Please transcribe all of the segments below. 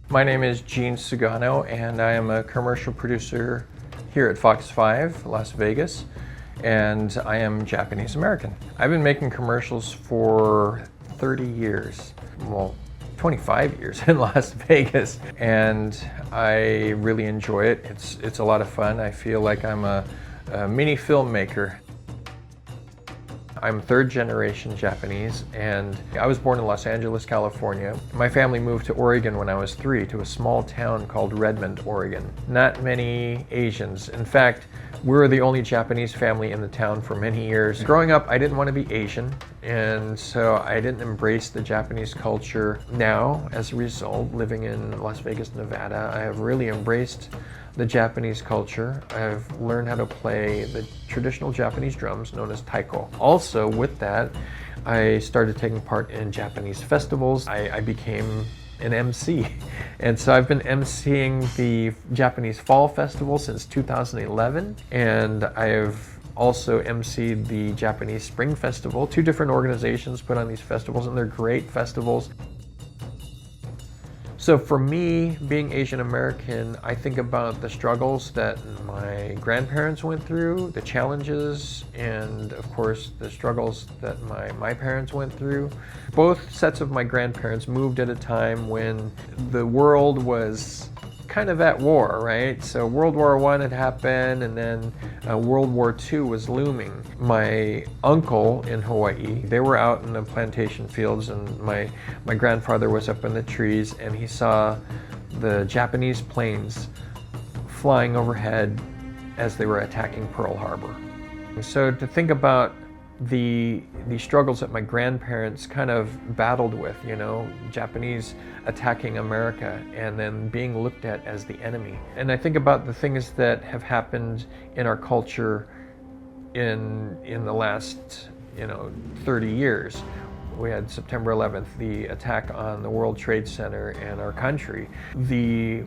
My name is Gene Sugano, and I am a commercial producer here at Fox 5, Las Vegas, and I am Japanese American. I've been making commercials for 30 years, well, 25 years in Las Vegas, and I really enjoy it. It's a lot of fun. I feel like I'm a mini filmmaker. I'm third generation Japanese, and I was born in Los Angeles, California. My family moved to Oregon when I was 3 to a small town called Redmond, Oregon. Not many Asians. In fact, we were the only Japanese family in the town for many years. Growing up, I didn't want to be Asian, and so I didn't embrace the Japanese culture. Now, as a result, living in Las Vegas, Nevada, I have really embraced the Japanese culture. I've learned how to play the traditional Japanese drums known as taiko. Also, with that, I started taking part in Japanese festivals. I became an MC. And so I've been MCing the Japanese Fall Festival since 2011, and I've also MC'd the Japanese Spring Festival. 2 different organizations put on these festivals, and they're great festivals. So for me, being Asian American, I think about the struggles that my grandparents went through, the challenges, and of course the struggles that my parents went through. Both sets of my grandparents moved at a time when the world was kind of at war, right? So World War I had happened, and then World War II was looming. My uncle in Hawaii, they were out in the plantation fields, and my grandfather was up in the trees, and he saw the Japanese planes flying overhead as they were attacking Pearl Harbor. So to think about the struggles that my grandparents kind of battled with, you know, Japanese attacking America and then being looked at as the enemy. And I think about the things that have happened in our culture in the last, 30 years. We had September 11th, the attack on the World Trade Center and our country. The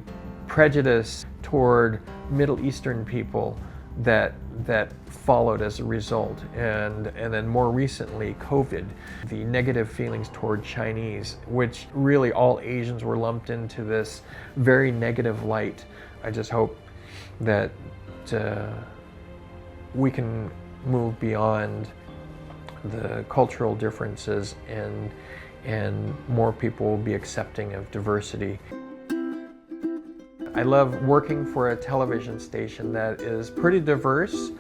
prejudice toward Middle Eastern people that followed as a result, and then more recently COVID, the negative feelings toward Chinese, which really all Asians were lumped into this very negative light. I just hope that we can move beyond the cultural differences and more people will be accepting of diversity. I love working for a television station that is pretty diverse,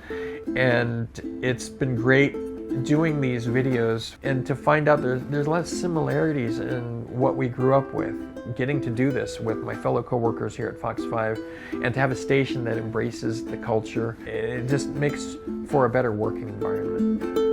and it's been great doing these videos and to find out there's a lot of similarities in what we grew up with. Getting to do this with my fellow coworkers here at Fox 5 and to have a station that embraces the culture, it just makes for a better working environment.